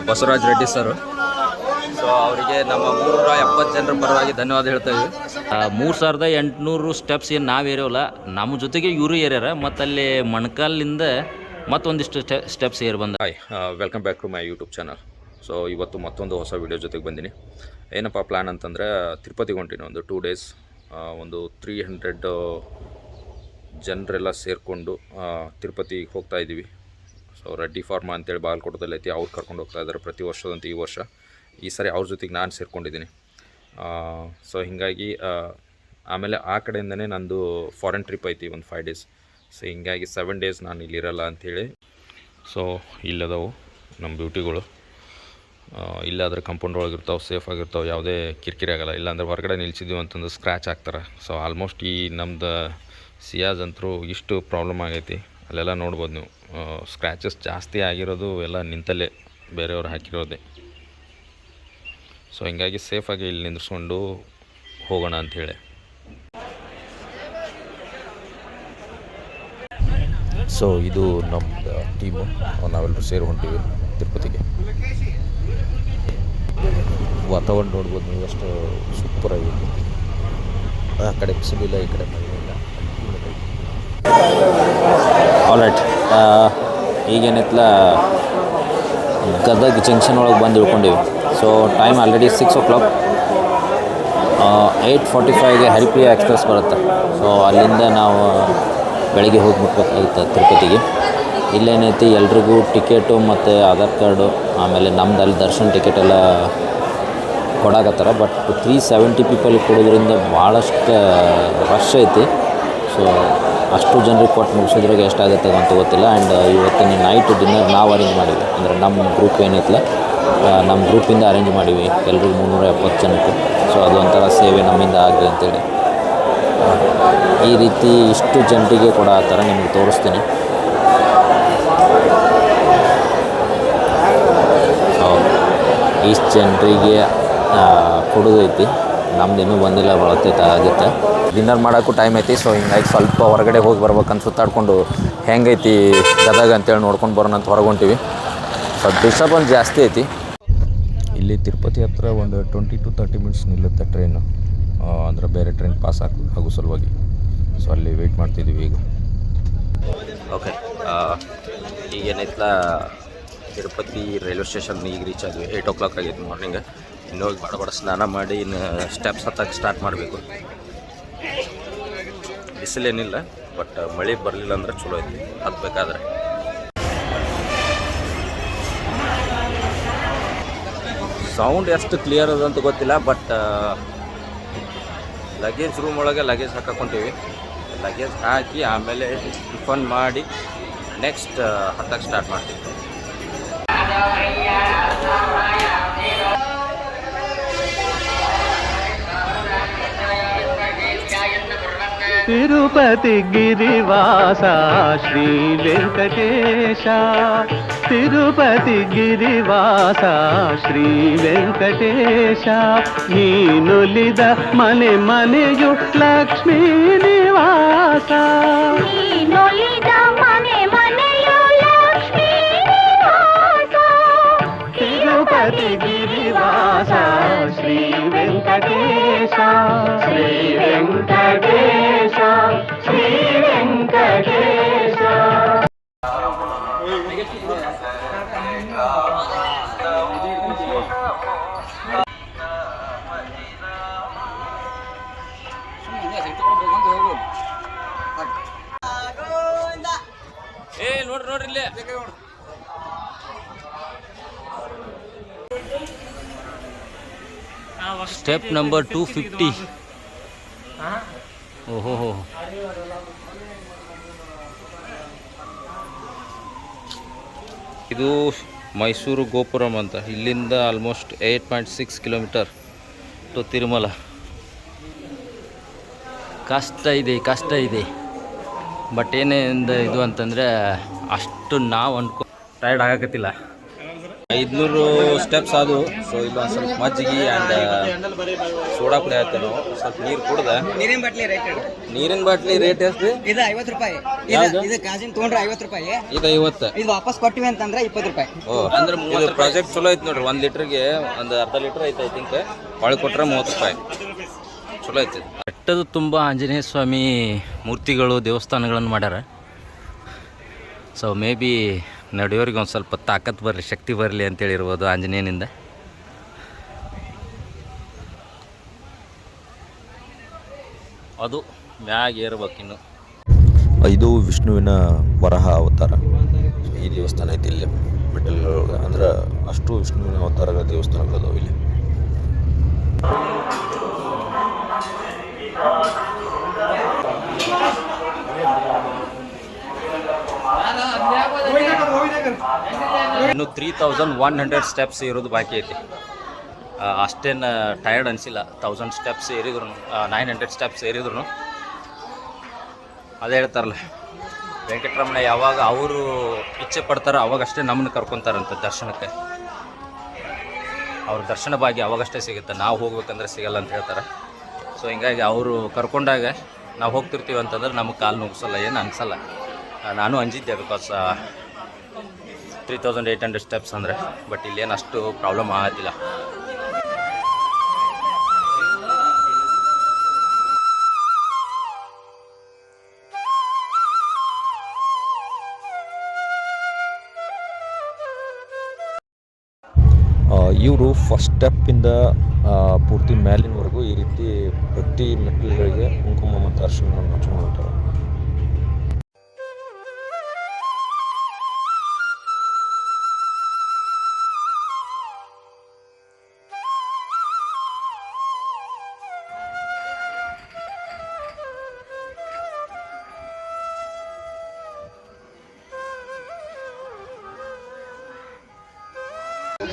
Basavaraj Reddy sir. So ಅವರಿಗೆ ನಮ್ಮ 370 ಜನರ ಪರವಾಗಿ ಧನ್ಯವಾದ ಹೇಳ್ತೇವೆ. 3800 ಸ್ಟೆಪ್ಸ್ ಏನು ನಾವು ಏರೋಲ್ಲ, ನಮ್ಮ ಜೊತೆಗೆ ಇವರು ಏರ್ಯಾರ. ಮತ್ತು ಅಲ್ಲಿ ಮಣ್ಕಾಲಿಂದ ಮತ್ತೊಂದಿಷ್ಟು ಸ್ಟೆಪ್ಸ್ ಏರ್ ಬಂದ. Hi, welcome back to my YouTube channel. So ಇವತ್ತು ಮತ್ತೊಂದು ಹೊಸ ವೀಡಿಯೋ ಜೊತೆಗೆ ಬಂದೀನಿ. ಏನಪ್ಪ ಪ್ಲ್ಯಾನ್ ಅಂತಂದರೆ ತಿರುಪತಿಗೆ ಹೊಂಟೀನಿ. ಒಂದು 2 ಡೇಸ್ ಒಂದು 300 ಜನರೆಲ್ಲ ಸೇರಿಕೊಂಡು ತಿರುಪತಿಗೆ ಹೋಗ್ತಾ ಇದ್ದೀವಿ. ಸೊ ರೆಡ್ಡಿ ಫಾರ್ಮಾ ಅಂತೇಳಿ ಬಾಗಲಕೋಟದಲ್ಲಿ ಐತಿ, ಅವ್ರು ಕರ್ಕೊಂಡು ಹೋಗ್ತಾ ಇದ್ದಾರೆ ಪ್ರತಿ ವರ್ಷದಂತೆ ಈ ವರ್ಷ. ಈ ಸಾರಿ ಅವ್ರ ಜೊತೆಗೆ ನಾನು ಸೇರಿಕೊಂಡಿದ್ದೀನಿ. ಸೊ ಹೀಗಾಗಿ ಆಮೇಲೆ ಆ ಕಡೆಯಿಂದನೇ ನಂದು ಫಾರಿನ್ ಟ್ರಿಪ್ ಐತಿ ಒಂದು 5 ಡೇಸ್. ಸೊ ಹೀಗಾಗಿ 7 ಡೇಸ್ ನಾನು ಇಲ್ಲಿರಲ್ಲ ಅಂಥೇಳಿ. ಸೊ ಇಲ್ಲದವು ನಮ್ಮ ಬ್ಯೂಟಿಗಳು ಇಲ್ಲಾದರೆ ಕಂಪೌಂಡ್ ಒಳಗಿರ್ತಾವೆ, ಸೇಫ್ ಆಗಿರ್ತಾವೆ, ಯಾವುದೇ ಕಿರಿಕಿರಿ ಆಗೋಲ್ಲ. ಇಲ್ಲಾಂದ್ರೆ ಹೊರಗಡೆ ನಿಲ್ಸಿದ್ದೀವಿ ಅಂತಂದು ಸ್ಕ್ರ್ಯಾಚ್ ಆಗ್ತಾರೆ. ಸೊ ಆಲ್ಮೋಸ್ಟ್ ಈ ನಮ್ಮದು ಸಿಯಾಜ್ ಅಂತರೂ ಇಷ್ಟು ಪ್ರಾಬ್ಲಮ್ ಆಗೈತಿ. ಅಲ್ಲೆಲ್ಲ ನೋಡ್ಬೋದು ನೀವು, ಸ್ಕ್ರ್ಯಾಚಸ್ ಜಾಸ್ತಿ ಆಗಿರೋದು ಎಲ್ಲ ನಿಂತಲ್ಲೇ ಬೇರೆಯವ್ರು ಹಾಕಿರೋದೆ. ಸೊ ಹೀಗಾಗಿ ಸೇಫಾಗಿ ಇಲ್ಲಿ ನಿಂದಿಸ್ಕೊಂಡು ಹೋಗೋಣ ಅಂಥೇಳಿ. ಸೊ ಇದು ನಮ್ಮದು ಟೀಮು, ನಾವೆಲ್ಲರೂ ಸೇರಿ ಹೊಂಟೀವಿ ತಿರುಪತಿಗೆ. ವಾತಾವರಣ ನೋಡ್ಬೋದು ನೀವು, ಅಷ್ಟು ಸೂಪರಾಗಿದೆ. ಆ ಕಡೆ ಬಿಸಿಲಿಲ್ಲ, ಈ ಕಡೆ ಮಳೆಯಿಲ್ಲ. ಆಲ್ರೈಟ್, ಈಗೇನಿತ್ತಲ್ಲ ಗದಗ ಜಂಕ್ಷನ್ ಒಳಗೆ ಬಂದು ಇಳ್ಕೊಂಡಿವಿ. So time already 6 o'clock. 8:45ಗೆ ಹರಿಪ್ರಿಯ ಎಕ್ಸ್ಪ್ರೆಸ್ ಬರುತ್ತೆ. ಸೊ ಅಲ್ಲಿಂದ ನಾವು ಬೆಳಗ್ಗೆ ಹೋಗಿ ಮುಟ್ಬೇಕಾಗಿತ್ತು ತಿರುಪತಿಗೆ. ಇಲ್ಲೇನೈತಿ, ಎಲ್ರಿಗೂ ಟಿಕೆಟು ಮತ್ತು ಆಧಾರ್ ಕಾರ್ಡು, ಆಮೇಲೆ ನಮ್ದು ಅಲ್ಲಿ ದರ್ಶನ ಟಿಕೆಟ್ ಎಲ್ಲ ಕೊಡಾಕತ್ತಾರ. ಬಟ್ 370 ಪೀಪಲ್ ಕೊಡೋದ್ರಿಂದ ಭಾಳಷ್ಟು ರಶ್ ಐತಿ. ಸೊ ಅಷ್ಟು ಜನರಿಗೆ ಕೊಟ್ಟು ಮುಗಿಸೋದ್ರಾಗ ಎಷ್ಟಾಗುತ್ತೆ ಅಂತ ಗೊತ್ತಿಲ್ಲ. ಆ್ಯಂಡ್ ಇವತ್ತಿನ ನೈಟ್ ಡಿನ್ನರ್ ನಾವು ಅರೇಂಜ್ ಮಾಡೀವಿ. ಅಂದರೆ ನಮ್ಮ ಗ್ರೂಪ್ ಏನೈತಲ್ಲ, ನಮ್ಮ ಗ್ರೂಪಿಂದ ಅರೇಂಜ್ ಮಾಡೀವಿ ಎಲ್ರಿಗೂ 370 ಜನಕ್ಕೆ. ಸೊ ಅದೊಂಥರ ಸೇವೆ ನಮ್ಮಿಂದ ಆಗಲಿ ಅಂತೇಳಿ ಈ ರೀತಿ ಇಷ್ಟು ಜನರಿಗೆ ಕೊಡೋ ಆ ಥರ ನಿಮಗೆ ತೋರಿಸ್ತೀನಿ. ಸೊ ಇಷ್ಟು ಜನರಿಗೆ ಕೊಡೋದೈತಿ, ನಮ್ದು ಇನ್ನೂ ಬಂದಿಲ್ಲ, ಬಳತೈತೆ ಆಗುತ್ತೆ. ಡಿನ್ನರ್ ಮಾಡೋಕ್ಕೂ ಟೈಮ್ ಐತಿ. ಸೊ ಹಿಂಗಾಗಿ ಸ್ವಲ್ಪ ಹೊರಗಡೆ ಹೋಗಿ ಬರ್ಬೇಕಂತ ಸುತ್ತಾಡ್ಕೊಂಡು ಹೆಂಗೈತಿ ಗದಗ ಅಂತೇಳಿ ನೋಡ್ಕೊಂಡು ಬರೋಣ ಅಂತ ಹೊರಗೆ ಹೊಂಟೀವಿ. ಸ್ವಲ್ಪ ಡಿಸ್ಟರ್ಬೆನ್ಸ್ ಜಾಸ್ತಿ ಐತಿ. ಇಲ್ಲಿ ತಿರುಪತಿ ಹತ್ರ ಒಂದು 20 to 30 ಮಿನಿಟ್ಸ್ ನಿಲ್ಲುತ್ತೆ ಟ್ರೈನು, ಅಂದರೆ ಬೇರೆ ಟ್ರೈನ್ ಪಾಸ್ ಆಗೋ ಸಲುವಾಗಿ. ಸೊ ಅಲ್ಲಿ ವೆಯ್ಟ್ ಮಾಡ್ತಿದ್ದೀವಿ ಈಗ. ಓಕೆ, ಈಗೇನೈತಲ್ಲ ತಿರುಪತಿ ರೈಲ್ವೆ ಸ್ಟೇಷನ್ ಈಗ ರೀಚ್ ಆದ್ವಿ. 8 o'clock ಆಗೈತೆ ಮಾರ್ನಿಂಗ್. ಇನ್ನೂ ಬಡ ಸ್ನಾನ ಮಾಡಿ ಇನ್ನು ಸ್ಟೆಪ್ಸ್ ಹತ್ತಕ್ಕೆ ಸ್ಟಾರ್ಟ್ ಮಾಡಬೇಕು. ಬಿಸಿಲೇನಿಲ್ಲ, ಬಟ್ ಮಳೆ ಬರಲಿಲ್ಲ ಅಂದರೆ ಚಲೋ ಐತಿ ಹತ್ತಬೇಕಾದ್ರೆ. ಸೌಂಡ್ ಎಷ್ಟು ಕ್ಲಿಯರ್ ಅದ ಅಂತ ಗೊತ್ತಿಲ್ಲ, ಬಟ್ ಲಗೇಜ್ ರೂಮ್ ಒಳಗೆ ಲಗೇಜ್ ಹಾಕೊಂತೀವಿ. ಲಗೇಜ್ ಹಾಕಿ ಆಮೇಲೆ ಟಿಫನ್ ಮಾಡಿ ನೆಕ್ಸ್ಟ್ ಹತ್ತಕ್ಕೆ ಸ್ಟಾರ್ಟ್ ಮಾಡ್ತೀವಿ. ತಿರುಪತಿ ಗಿರಿವಾಸ ಶ್ರೀ ವೆಂಕಟೇಶ, ತಿರುಪತಿ ಗಿರಿವಾಸ ಶ್ರೀ ವೆಂಕಟೇಶ, ನೀನುಲಿದ ಮನೆ ಮನೆಯು ಲಕ್ಷ್ಮೀ ನಿವಾಸ, ನೀನುಲಿದ ಮನೆ ಮನೆಯು ಲಕ್ಷ್ಮೀ ನಿವಾಸ, ತಿರುಪತಿ ಗಿರಿವಾಸ ಶ್ರೀ ವೆಂಕಟೇಶ, ಶ್ರೀ ವೆಂಕಟೇಶ, ಶ್ರೀ ವೆಂಕಟೇಶ. ನೋಡ್ರಿ ಇಲ್ಲೇ ಸ್ಟೆಪ್ ನಂಬರ್ 250. ಓಹೋ, ಇದು ಮೈಸೂರು ಗೋಪುರಂ ಅಂತ. ಇಲ್ಲಿಂದ ಆಲ್ಮೋಸ್ಟ್ 8.6 ಕಿಲೋಮೀಟರ್ ಟು ತಿರುಮಲ. ಕಷ್ಟ ಇದೆ. ಬಟ್ ಏನೇನು ಇದು ಅಂತಂದರೆ ಅಷ್ಟು ನಾವು ಟಯರ್ಡ್ ಆಗಕತ್ತಿಲ್ಲ. 500 ಸ್ಟೆಪ್ಸ್ ಅದು. ಸೊ ಇಲ್ಲಿ ಒಂದು ಸ್ವಲ್ಪ ಮಜ್ಜಿಗೆ ಆ್ಯಂಡ್ ಸೋಡಾ ಕುಡಿ ಹಾಕ್ತೇವೆ ನಾವು. ಸ್ವಲ್ಪ ನೀರು ಕುಡ್ದ ನೀರಿನ ಬಾಟ್ಲಿ ರೇಟ್ ಎಷ್ಟು? ಇದು 50 ರೂಪಾಯಿ. ಇದು ಕಾಜಿನ ತೊಗೊಂಡ್ರೆ 50 ರೂಪಾಯಿ. ಇದು 50. ಇದು ವಾಪಸ್ ಕೊಟ್ಟಿವಿ ಅಂತಂದ್ರೆ 20 ರೂಪಾಯಿ. ಅಂದ್ರೆ ಇದು ಪ್ರಾಜೆಕ್ಟ್ ಚಲೋ ಐತಿ ನೋಡ್ರಿ. 1 ಲೀಟ್ರಿಗೆ ಒಂದು ಅರ್ಧ ಲೀಟ್ರ್ ಐತೆ ಐ ಥಿಂಕ್. ಹೊಳೆ ಕೊಟ್ರೆ 30 ರೂಪಾಯಿ. ಚಲೋ ಐತಿ. ಬೆಟ್ಟದ ತುಂಬ ಆಂಜನೇಯ ಸ್ವಾಮಿ ಮೂರ್ತಿಗಳು ದೇವಸ್ಥಾನಗಳನ್ನು ಮಾಡ್ಯಾರ. ಸೊ ಮೇ ಬಿ ನಡೆಯೋರಿಗೆ ಒಂದು ಸ್ವಲ್ಪ ತಾಕತ್ತು ಬರಲಿ, ಶಕ್ತಿ ಬರಲಿ ಅಂತೇಳಿರ್ಬೋದು ಆಂಜನೇಯನಿಂದ. ಅದು ಮ್ಯಾಗ ಏರ್ಬೇಕಿನ್ನು. ಇದು ವಿಷ್ಣುವಿನ ವರಹ ಅವತಾರ. ಈ ದೇವಸ್ಥಾನ ಐತಿ ಇಲ್ಲಿ ಮೆಟಲ್ಗಳು, ಅಂದ್ರೆ ಅಷ್ಟು ವಿಷ್ಣುವಿನ ಅವತಾರಗಳ ದೇವಸ್ಥಾನಗಳು ಇಲ್ಲಿ. ಇನ್ನು 3100 ಸ್ಟೆಪ್ಸ್ ಇರೋದು ಬಾಕಿ ಐತಿ. ಅಷ್ಟೇನು ಟಯರ್ಡ್ ಅನಿಸಿಲ್ಲ. 1000 ಸ್ಟೆಪ್ಸ್ ಏರಿದ್ರು, 900 ಸ್ಟೆಪ್ಸ್ ಏರಿದ್ರು. ಅದೇ ಹೇಳ್ತಾರಲ್ಲ, ವೆಂಕಟರಮಣ ಯಾವಾಗ ಅವರು ಇಚ್ಛೆ ಪಡ್ತಾರೋ ಅವಾಗಷ್ಟೇ ನಮ್ಮನ್ನು ಕರ್ಕೊತಾರಂತ ದರ್ಶನಕ್ಕೆ. ಅವ್ರ ದರ್ಶನ ಭಾಗ್ಯ ಅವಾಗಷ್ಟೇ ಸಿಗುತ್ತೆ, ನಾವು ಹೋಗ್ಬೇಕಂದ್ರೆ ಸಿಗಲ್ಲ ಅಂತ ಹೇಳ್ತಾರೆ. ಸೊ ಹಿಂಗಾಗಿ ಅವರು ಕರ್ಕೊಂಡಾಗ ನಾವು ಹೋಗ್ತಿರ್ತೀವಿ ಅಂತಂದ್ರೆ ನಮಗೆ ಕಾಲು ನುಗ್ಸಲ್ಲ, ಏನು ಅನಿಸಲ್ಲ. ನಾನು ಅಂಜಿದ್ದೆ, ಬಿಕಾಸ್ 3800 ಸ್ಟೆಪ್ಸ್ ಅಂದರೆ. ಬಟ್ ಇಲ್ಲೇನು ಅಷ್ಟು ಪ್ರಾಬ್ಲಮ್ ಆಗತ್ತಿಲ್ಲ. ಇವರು ಫಸ್ಟ್ ಸ್ಟೆಪ್ಪಿಂದ ಪೂರ್ತಿ ಮೇಲಿನವರೆಗೂ ಈ ರೀತಿ ಪ್ರತಿ ಮೆಟ್ಟಿಲುಗಳಿಗೆ ಕುಂಕುಮ ಮತ್ತು ಅರಿಶಿನ ಹಚ್ಕೊಂಡು ಹೊಂಟಾರೆ.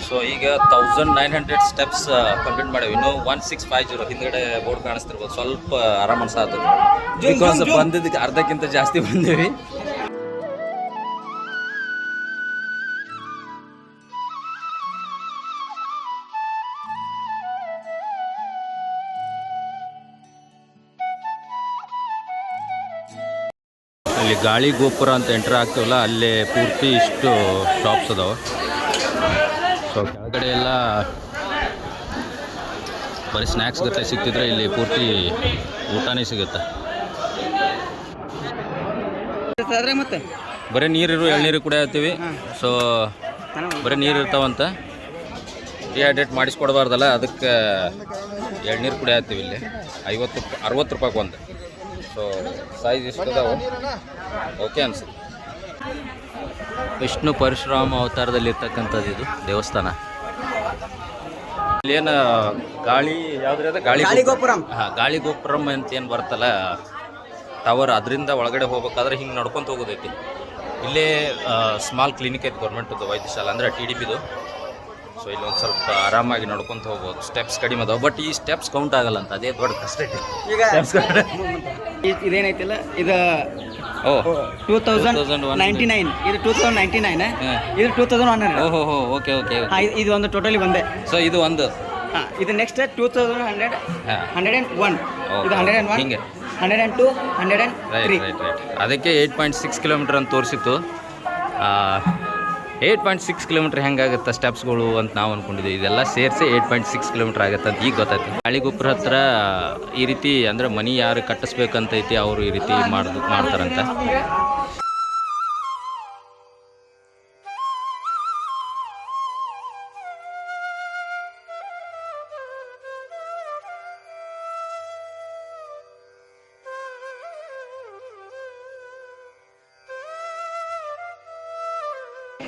ಸೊ ಈಗ 1900 ಸ್ಟೆಪ್ಸ್ ಕಂಪ್ಲೀಟ್ ಮಾಡೇವಿ. ಇನ್ನು 1650 ಹಿಂದ್ಗಡೆ ಬೋರ್ಡ್ ಕಾಣಿಸ್ತಿರ್ಬೋದು. ಸ್ವಲ್ಪ ಆರಾಮ ಅನ್ಸಾತದೆ, ಬಿಕಾಸ್ ಬಂದಿದ್ದಕ್ಕೆ ಅರ್ಧಕ್ಕಿಂತ ಜಾಸ್ತಿ ಬಂದೇವಿ. ಅಲ್ಲಿ ಗಾಳಿ ಗೋಪುರ ಅಂತ ಎಂಟ್ರ್ ಆಗ್ತೀವಲ್ಲ, ಅಲ್ಲೇ ಪೂರ್ತಿ ಇಷ್ಟು ಶಾಪ್ಸ್ ಅದಾವೆ. ಸೊ ಕೆಳಗಡೆ ಎಲ್ಲ ಬರೀ ಸ್ನ್ಯಾಕ್ಸ್ ಗಟ್ಟಲೆ ಸಿಗ್ತಿದ್ರೆ ಇಲ್ಲಿ ಪೂರ್ತಿ ಊಟನೇ ಸಿಗುತ್ತೆ. ಮತ್ತೆ ಬರೀ ನೀರಿರು ಎಳ್ನೀರು ಕುಡಿಯತ್ತೀವಿ. ಸೊ ಬರೀ ನೀರು ಇರ್ತಾವಂತ, ಡಿಹೈಡ್ರೇಟ್ ಮಾಡಿಸ್ಕೊಡ್ಬಾರ್ದಲ್ಲ, ಅದಕ್ಕೆ ಎಳ್ನೀರು ಕುಡಿಯತ್ತೀವಿ. ಇಲ್ಲಿ 60 ರೂಪಾಯಿಗೆ ಒಂದು. ಸೊ ಸೈಜ್ ಇಷ್ಟು ಅದಾವೆ, ಓಕೆ ಅನ್ಸುತ್ತೆ. ವಿಷ್ಣು ಪರಶುರಾಮ ಅವತಾರದಲ್ಲಿರ್ತಕ್ಕಂಥದ್ದು ಇದು ದೇವಸ್ಥಾನ. ಇಲ್ಲೇನು ಗಾಳಿ ಯಾವ್ದ್ರಿ ಅದ ಗಾಳಿ ಗೋಪುರಂ. ಹಾಂ, ಗಾಳಿ ಗೋಪುರಂ ಅಂತ ಏನು ಬರ್ತಲ್ಲ ಟವರ್, ಅದರಿಂದ ಒಳಗಡೆ ಹೋಗ್ಬೇಕಾದ್ರೆ ಹಿಂಗೆ ನಡ್ಕೊತ ಹೋಗೋದೈತಿ. ಇಲ್ಲೇ ಸ್ಮಾಲ್ ಕ್ಲಿನಿಕ್ ಐತಿ, ಗೌರ್ಮೆಂಟದ್ದು ವೈದ್ಯಶಾಲೆ, ಅಂದರೆ TDPದು. ಸೊ ಇಲ್ಲಿ ಒಂದು ಸ್ವಲ್ಪ ಆರಾಮಾಗಿ ನಡ್ಕೊತ ಹೋಗ್ಬೋದು. ಸ್ಟೆಪ್ಸ್ ಕಡಿಮೆ ಅದಾವೆ, ಬಟ್ ಈ ಸ್ಟೆಪ್ಸ್ ಕೌಂಟ್ ಆಗಲ್ಲ ಅಂತ, ಅದೇ ದೊಡ್ಡ ಕಷ್ಟ ಐತಿ. ಈಗ ಇದೇನೈತಿಲ್ಲ, ಇದು 2099, ಇದು 2099, ಇದು 2100. ಓಹೋ, ಓಕೆ ಓಕೆ. ಇದು ಒಂದು ಟೋಟಲಿ ಒಂದೇ. ಸೊ ಇದು ಒಂದು. ಇದು ನೆಕ್ಸ್ಟ್ 2100, 101, ಇದು 101, ಹಿಂಗೆ 102, 103. ರೈಟ್. ಅದಕ್ಕೆ 8.6 ಕಿಲೋಮೀಟರ್ ಅಂತ ತೋರಿಸಿತ್ತು. 8.6 ಕಿಲೋಮೀಟರ್ ಹೆಂಗಾಗುತ್ತೆ ಸ್ಟೆಪ್ಸ್ಗಳು ಅಂತ ನಾವು ಅಂದ್ಕೊಂಡಿದ್ದೀವಿ. ಇದೆಲ್ಲ ಸೇರಿಸಿ 8.6 ಕಿಲೋಮೀಟರ್ ಆಗುತ್ತೆ ಅಂತ ಈಗ ಗೊತ್ತಾಯ್ತು. ಗಾಳಿಗೊಬ್ಬರ ಹತ್ರ ಈ ರೀತಿ ಅಂದರೆ ಮನಿ ಯಾರು ಕಟ್ಟಿಸ್ಬೇಕಂತೈತಿ ಅವರು ಈ ರೀತಿ ಮಾಡ್ತಾರಂತ.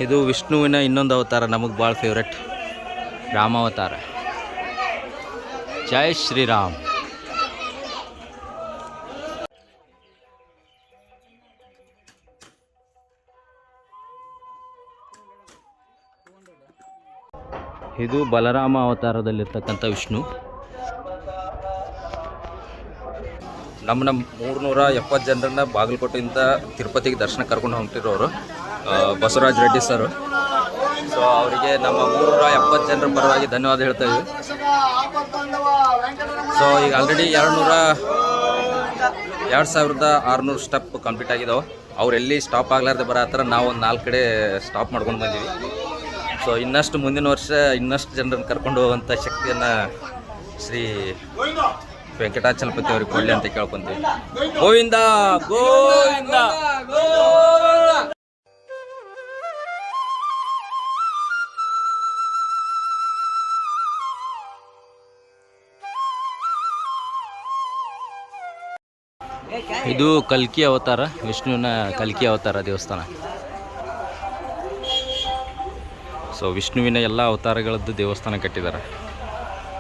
ಇದು ವಿಷ್ಣುವಿನ ಇನ್ನೊಂದು ಅವತಾರ, ನಮಗೆ ಭಾಳ ಫೇವ್ರೆಟ್, ರಾಮಾವತಾರ. ಜೈ ಶ್ರೀರಾಮ್. ಇದು ಬಲರಾಮ ಅವತಾರದಲ್ಲಿರ್ತಕ್ಕಂಥ ವಿಷ್ಣು. ನಮ್ಮ 370 ಜನರನ್ನ ಬಾಗಲಕೋಟೆಯಿಂದ ತಿರುಪತಿಗೆ ದರ್ಶನ ಕರ್ಕೊಂಡು ಹೊಂಟಿರೋರು ಬಸವರಾಜ್ ರೆಡ್ಡಿ ಸರ್. ಸೊ ಅವರಿಗೆ ನಮ್ಮ 370 ಜನರ ಪರವಾಗಿ ಧನ್ಯವಾದ ಹೇಳ್ತಾ ಇದ್ದೀವಿ. ಸೊ ಈಗ ಆಲ್ರೆಡಿ 2600 ಸ್ಟೆಪ್ ಕಂಪ್ಲೀಟ್ ಆಗಿದ್ದಾವೆ. ಅವ್ರು ಎಲ್ಲಿ ಸ್ಟಾಪ್ ಆಗ್ಲಾರ್ದೆ ಬರತ್ತಾರ, ನಾವು ಒಂದು 4 ಕಡೆ ಸ್ಟಾಪ್ ಮಾಡ್ಕೊಂಡು ಬಂದೀವಿ. ಸೊ ಇನ್ನಷ್ಟು ಮುಂದಿನ ವರ್ಷ ಇನ್ನಷ್ಟು ಜನರನ್ನು ಕರ್ಕೊಂಡು ಹೋಗುವಂಥ ಶಕ್ತಿಯನ್ನು ಶ್ರೀ ವೆಂಕಟಾಚಲಪತಿ ಅವ್ರಿಗೆ ಕೊಡಲಿ ಅಂತ ಕೇಳ್ಕೊಂತೀವಿ. ಗೋವಿಂದ ಗೋವಿಂದ. ಇದು ಕಲ್ಕಿ ಅವತಾರ, ವಿಷ್ಣುವಿನ ಕಲ್ಕಿ ಅವತಾರ ದೇವಸ್ಥಾನ. ಸೊ ವಿಷ್ಣುವಿನ ಎಲ್ಲ ಅವತಾರಗಳದ್ದು ದೇವಸ್ಥಾನ ಕಟ್ಟಿದ್ದಾರೆ.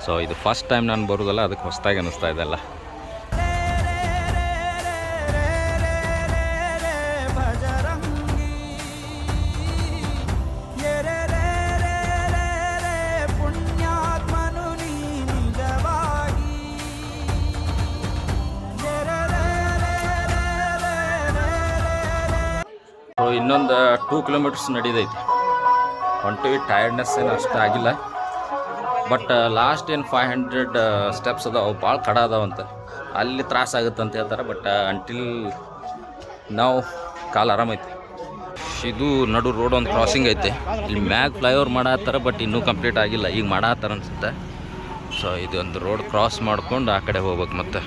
ಸೊ ಇದು ಫಸ್ಟ್ ಟೈಮ್ ನಾನು ಬರೋದಲ್ಲ, ಅದಕ್ಕೆ ಹೊಸದಾಗಿ ಅನ್ನಿಸ್ತಾ ಇದೆ ಅಲ್ಲ. ಸೊ ಇನ್ನೊಂದು 2 ಕಿಲೋಮೀಟರ್ಸ್ ನಡೀದೈತಿ. ಹೊಂಟಿವಿ, ಟಯರ್ಡ್ನೆಸ್ ಏನು ಅಷ್ಟು ಆಗಿಲ್ಲ. ಬಟ್ ಲಾಸ್ಟ್ ಏನು 500 ಸ್ಟೆಪ್ಸ್ ಅದಾವೆ, ಭಾಳ ಕಡ ಅದಾವಂತ. ಅಲ್ಲಿ ತ್ರಾಸ ಆಗುತ್ತೆ ಅಂತ ಹೇಳ್ತಾರೆ. ಬಟ್ ಅಂಟಿಲ್ ನಾವು ಕಾಲು ಆರಾಮೈತಿ. ಇದು ನಡು ರೋಡ್ ಒಂದು ಕ್ರಾಸಿಂಗ್ ಐತೆ. ಇಲ್ಲಿ ಮ್ಯಾಗ್ ಫ್ಲೈಓವರ್ ಮಾಡತ್ತಾರ, ಬಟ್ ಇನ್ನೂ ಕಂಪ್ಲೀಟ್ ಆಗಿಲ್ಲ. ಈಗ ಮಾಡತ್ತಾರ ಅನ್ಸುತ್ತೆ. ಸೊ ಇದೊಂದು ರೋಡ್ ಕ್ರಾಸ್ ಮಾಡ್ಕೊಂಡು ಆ ಕಡೆ ಹೋಗ್ಬೇಕು. ಮತ್ತು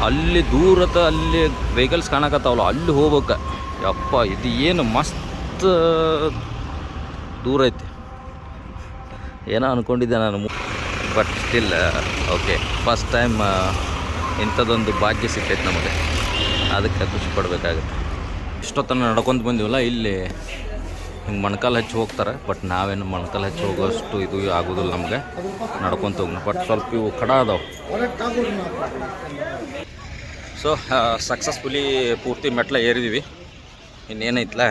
ಅಲ್ಲಿ ದೂರದ ಅಲ್ಲಿ ವೆಹಿಕಲ್ಸ್ ಕಾಣಕತ್ತಾವಲ್ಲ, ಅಲ್ಲಿ ಹೋಗ್ಬೇಕು. ಯಪ್ಪ, ಇದು ಏನು ಮಸ್ತ್ ದೂರ ಐತಿ. ಏನೋ ಅಂದ್ಕೊಂಡಿದ್ದೆ ನಾನು, but still okay. First time ಇಂಥದ್ದೊಂದು ಭಾಗ್ಯ ಸಿಕ್ಕೈತೆ ನಮಗೆ, ಅದಕ್ಕೆ ಖುಷಿ ಪಡಬೇಕಾಗುತ್ತೆ. ಇಷ್ಟೊತ್ತನ ನಡ್ಕೊತ ಬಂದೀವಲ್ಲ, ಇಲ್ಲಿ ಹಿಂಗೆ ಮೊಣಕಾಲು ಹಚ್ಚಿ ಹೋಗ್ತಾರೆ. ಬಟ್ ನಾವೇನು ಮೊಣಕಾಲು ಹಚ್ಚಿ ಹೋಗೋಷ್ಟು ಇದು ಆಗೋದಿಲ್ಲ ನಮಗೆ, ನಡ್ಕೊತ ಹೋಗೋಣ. ಬಟ್ ಸ್ವಲ್ಪ ಇವು ಕಡ ಅದಾವೆ. ಸೊ ಸಕ್ಸಸ್ಫುಲಿ ಪೂರ್ತಿ ಮೆಟ್ಲ ಏರಿದ್ದೀವಿ. ಇನ್ನೇನೈತಲ್ಲ,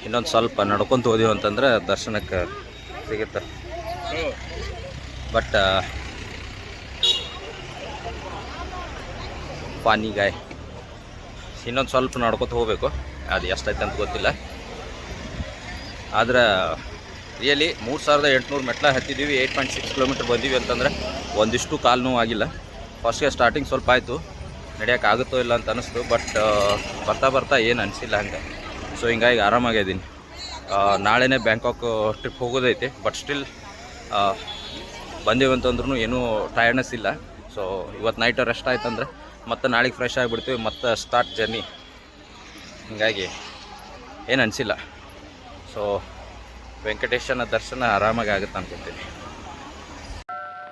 ಇನ್ನೊಂದು ಸ್ವಲ್ಪ ನಡ್ಕೊತ ಹೋದೀವಿ ಅಂತಂದ್ರೆ ದರ್ಶನಕ್ಕೆ ಸಿಗುತ್ತೆ. ಬಟ್ ಪಾನಿಗಾಯ್ ಇನ್ನೊಂದು ಸ್ವಲ್ಪ ನಡ್ಕೊತ ಹೋಗಬೇಕು. ಅದು ಎಷ್ಟೈತೆ ಅಂತ ಗೊತ್ತಿಲ್ಲ. ಆದ್ರೆ ರಿಯಲಿ 3800 ಮೆಟ್ಲ ಹತ್ತಿದ್ದೀವಿ. 8.6 ಕಿಲೋಮೀಟ್ರ್ ಬಂದೀವಿ ಅಂತಂದರೆ ಒಂದಿಷ್ಟು ಕಾಲು ನೋವು ಆಗಿಲ್ಲ. ಫಸ್ಟ್ಗೆ ಸ್ಟಾರ್ಟಿಂಗ್ ಸ್ವಲ್ಪ ಆಯಿತು, ನಡೆಯೋಕೆ ಆಗುತ್ತೋ ಇಲ್ಲ ಅಂತ ಅನ್ನಿಸ್ತು. ಬಟ್ ಬರ್ತಾ ಬರ್ತಾ ಏನು ಅನಿಸಿಲ್ಲ ಹಂಗೆ. ಸೊ ಹಿಂಗಾಗಿ ಆರಾಮಾಗಿದ್ದೀನಿ. ನಾಳೆನೇ ಬ್ಯಾಂಕಾಕ್ ಟ್ರಿಪ್ ಹೋಗೋದೈತೆ. ಬಟ್ ಸ್ಟಿಲ್ ಬಂದೀವಂತಂದ್ರೂ ಏನೂ ಟಯರ್ಡ್ನೆಸ್ ಇಲ್ಲ. ಸೊ ಇವತ್ತು ನೈಟ್ ರೆಸ್ಟ್ ಆಯ್ತಂದ್ರೆ ಮತ್ತು ನಾಳೆಗೆ ಫ್ರೆಶ್ ಆಗಿಬಿಡ್ತೀವಿ, ಮತ್ತು ಸ್ಟಾರ್ಟ್ ಜರ್ನಿ. ಹೀಗಾಗಿ ಏನು ಅನಿಸಿಲ್ಲ. ಸೊ ವೆಂಕಟೇಶನ ದರ್ಶನ ಆರಾಮಾಗಿ ಆಗುತ್ತೆ ಅನ್ಕೊತೀನಿ.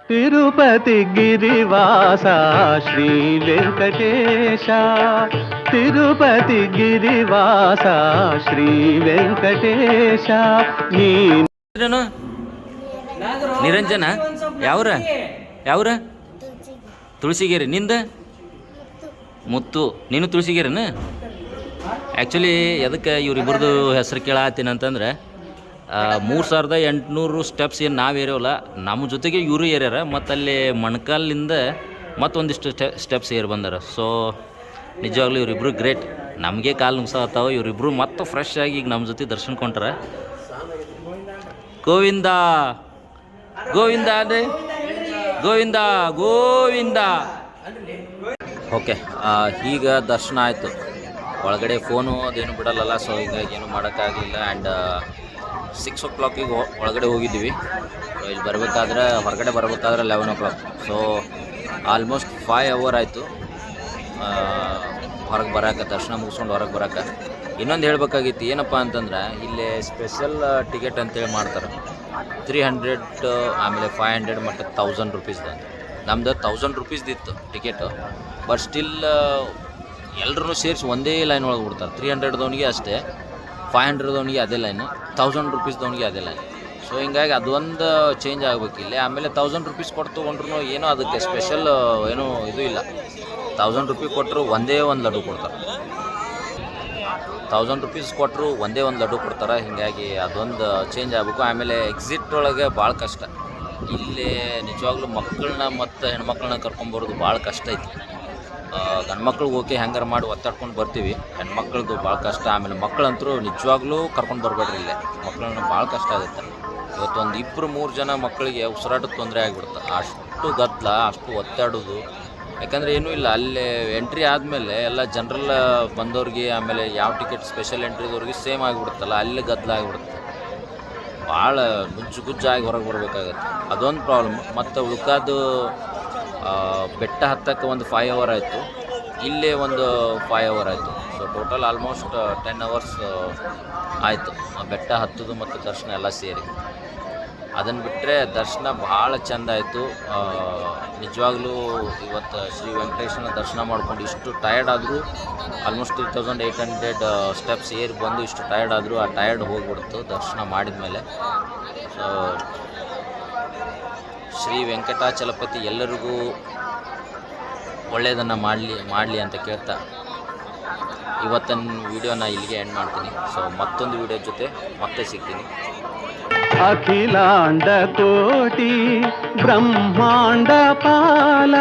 ತಿರುಪತಿ ಗಿರಿವಾಸ ಶ್ರೀ ವೆಂಕಟೇಶ, ತಿರುಪತಿ ಗಿರಿವಾಸ ಶ್ರೀ ವೆಂಕಟೇಶ. ನಿರಂಜನ ಯಾವ್ರ ಯಾವ್ರ? ತುಳಸಿಗೇರಿ. ನಿಂದ ಮುತ್ತು. ನೀನು ತುಳಸಿಗೇರಿನ? ಆ್ಯಕ್ಚುಲಿ ಎದಕ್ಕೆ ಇವ್ರಿಬ್ರದ್ದು ಹೆಸರು ಕೇಳತ್ತೀನಿ ಅಂತಂದ್ರೆ 3800 ಸ್ಟೆಪ್ಸ್ ಏನು ನಾವು ಏರ್ಯವಲ್ಲ, ನಮ್ಮ ಜೊತೆಗೆ ಇವರು ಏರ್ಯಾರ. ಮತ್ತು ಅಲ್ಲಿ ಮೊಣಕಾಲಿಂದ ಮತ್ತೊಂದಿಷ್ಟು ಸ್ಟೆಪ್ಸ್ ಏರ್ ಬಂದಾರ. ಸೊ ನಿಜವಾಗ್ಲೂ ಇವರಿಬ್ರು ಗ್ರೇಟ್. ನಮಗೆ ಕಾಲು ನುಗ್ಸಾತಾವ, ಇವರಿಬ್ರು ಮತ್ತೆ ಫ್ರೆಶ್ ಆಗಿ ಈಗ ನಮ್ಮ ಜೊತೆ ದರ್ಶನ ಕೊಂಡ್ರೆ. ಗೋವಿಂದ ಗೋವಿಂದ ಅಂದರೆ ಗೋವಿಂದ ಗೋವಿಂದ. ಓಕೆ, ಈಗ ದರ್ಶನ ಆಯಿತು. ಒಳಗಡೆ ಫೋನು ಅದೇನು ಬಿಡಲ್ಲಲ್ಲ. ಸೊ ಹೀಗಾಗಿ ಏನು ಮಾಡೋಕ್ಕಾಗಲಿಲ್ಲ. ಆ್ಯಂಡ್ 6 o'clock ಒಳಗಡೆ ಹೋಗಿದ್ದೀವಿ. ಇಲ್ಲಿ ಬರಬೇಕಾದ್ರೆ, ಹೊರಗಡೆ ಬರಬೇಕಾದ್ರೆ 11 o'clock. ಸೊ ಆಲ್ಮೋಸ್ಟ್ 5 hour ಆಯಿತು ಹೊರಗೆ ಬರೋಕೆ, ದರ್ಶನ ಮುಗಿಸ್ಕೊಂಡು ಹೊರಗೆ ಬರೋಕೆ. ಇನ್ನೊಂದು ಹೇಳಬೇಕಾಗಿತ್ತು ಏನಪ್ಪ ಅಂತಂದ್ರೆ, ಇಲ್ಲಿ ಸ್ಪೆಷಲ್ ಟಿಕೆಟ್ ಅಂತೇಳಿ ಮಾಡ್ತಾರೆ. 300, ಆಮೇಲೆ 500 ಮತ್ತು 1000 ರೂಪೀಸ್ದು ಅಂತ. ನಮ್ದು 1000 ರೂಪೀಸ್ದಿತ್ತು ಟಿಕೆಟು. ಬಟ್ ಸ್ಟಿಲ್ ಎಲ್ಲರೂ ಸೇರಿಸಿ ಒಂದೇ ಲೈನ್ ಒಳಗೆ ಬಿಡ್ತಾರೆ. 300ದವನಿಗೆ ಅಷ್ಟೇ, 500ದವನಿಗೆ ಅದೇ ಲೈನು, 1000 ರೂಪೀಸ್ದವನಿಗೆ ಅದೇ ಲೈನ್. ಸೊ ಹಿಂಗಾಗಿ ಅದೊಂದು ಚೇಂಜ್ ಆಗಬೇಕಿಲ್ಲ. ಆಮೇಲೆ 1000 ರೂಪೀಸ್ ಕೊಟ್ಟು ತೊಗೊಂಡ್ರು ಏನೋ ಅದಕ್ಕೆ ಸ್ಪೆಷಲ್ ಏನೂ ಇದು ಇಲ್ಲ. 1000 ರೂಪೀಸ್ ಕೊಟ್ಟರು ಒಂದೇ ಒಂದು ಲಡ್ಡು ಕೊಡ್ತಾರೆ. 1000 ರೂಪೀಸ್ ಕೊಟ್ಟರು ಒಂದೇ ಒಂದು ಲಡ್ಡು ಕೊಡ್ತಾರೆ. ಹೀಗಾಗಿ ಅದೊಂದು ಚೇಂಜ್ ಆಗಬೇಕು. ಆಮೇಲೆ ಎಕ್ಸಿಟ್ ಒಳಗೆ ಭಾಳ ಕಷ್ಟ. ಇಲ್ಲಿ ನಿಜವಾಗ್ಲೂ ಮಕ್ಕಳನ್ನ ಮತ್ತು ಹೆಣ್ಮಕ್ಳನ್ನ ಕರ್ಕೊಂಬರೋದು ಭಾಳ ಕಷ್ಟ ಐತಿ. ಗಂಡ್ಮಕ್ಳಿಗೆ ಓಕೆ ಹೆಂಗಾರ ಮಾಡಿ ಒತ್ತಾಡ್ಕೊಂಡು ಬರ್ತೀವಿ. ಹೆಣ್ಮಕ್ಳದ್ದು ಭಾಳ ಕಷ್ಟ. ಆಮೇಲೆ ಮಕ್ಕಳಂತರೂ ನಿಜವಾಗ್ಲೂ ಕರ್ಕೊಂಡು ಬರಬೇಡ್ರಿ ಇಲ್ಲೇ. ಮಕ್ಕಳನ್ನ ಭಾಳ ಕಷ್ಟ ಆಗುತ್ತೆ. ಇವತ್ತು ಒಂದು 2-3 ಜನ ಮಕ್ಕಳಿಗೆ ಉಸಿರಾಟದ ತೊಂದರೆ ಆಗಿಬಿಡುತ್ತೆ. ಅಷ್ಟು ಗದ್ದಲ, ಅಷ್ಟು ಒತ್ತಾಡೋದು. ಯಾಕಂದರೆ ಏನೂ ಇಲ್ಲ, ಅಲ್ಲೇ ಎಂಟ್ರಿ ಆದಮೇಲೆ ಎಲ್ಲ ಜನರಲ್ ಬಂದವ್ರಿಗೆ, ಆಮೇಲೆ ಯಾವ ಟಿಕೆಟ್ ಸ್ಪೆಷಲ್ ಎಂಟ್ರಿದವ್ರಿಗೆ ಸೇಮ್ ಆಗಿಬಿಡುತ್ತಲ್ಲ, ಅಲ್ಲೇ ಗದ್ದಲ ಆಗಿಬಿಡುತ್ತೆ. ಭಾಳ ಗುಜ್ಜಾಗಿ ಹೊರಗೆ ಬರಬೇಕಾಗತ್ತೆ. ಅದೊಂದು ಪ್ರಾಬ್ಲಮ್. ಮತ್ತು ಉಳ್ಕಾದು ಬೆಟ್ಟ ಹತ್ತಕ್ಕೆ ಒಂದು 5 ಅವರ್ ಆಯಿತು, ಇಲ್ಲೇ ಒಂದು 5 ಅವರ್ ಆಯಿತು. ಸೊ ಟೋಟಲ್ ಆಲ್ಮೋಸ್ಟ್ 10 ಅವರ್ಸ್ ಆಯಿತು ಬೆಟ್ಟ ಹತ್ತೋದು ಮತ್ತು ದರ್ಶನ ಎಲ್ಲ ಸೇರಿ. ಅದನ್ನು ಬಿಟ್ಟರೆ ದರ್ಶನ ಭಾಳ ಚೆಂದ ಆಯಿತು. ನಿಜವಾಗ್ಲೂ ಇವತ್ತು ಶ್ರೀ ವೆಂಕಟೇಶ್ವರನ ದರ್ಶನ ಮಾಡ್ಕೊಂಡು ಇಷ್ಟು ಟಯರ್ಡ್ ಆದರೂ, ಆಲ್ಮೋಸ್ಟ್ 3800 ಸ್ಟೆಪ್ಸ್ ಏರಿ ಬಂದು ಇಷ್ಟು ಟಯರ್ಡ್ ಆದರೂ ಆ ಟಯರ್ಡ್ ಹೋಗ್ಬಿಡ್ತು ದರ್ಶನ ಮಾಡಿದ ಮೇಲೆ. ಸೊ ಶ್ರೀ ವೆಂಕಟಾಚಲಪತಿ ಎಲ್ಲರಿಗೂ ಒಳ್ಳೆಯದನ್ನು ಮಾಡಲಿ ಅಂತ ಕೇಳ್ತಾ ಇವತ್ತಿನ ವಿಡಿಯೋನ ಇಲ್ಲಿಗೆ ಎಂಡ್ ಮಾಡ್ತೀನಿ. ಸೊ ಮತ್ತೊಂದು ವಿಡಿಯೋ ಜೊತೆ ಮತ್ತೆ ಸಿಗ್ತೀನಿ. ಅಖಿಲಾಂಡ ಕೋಟಿ ಬ್ರಹ್ಮಾಂಡ ಪಾಲ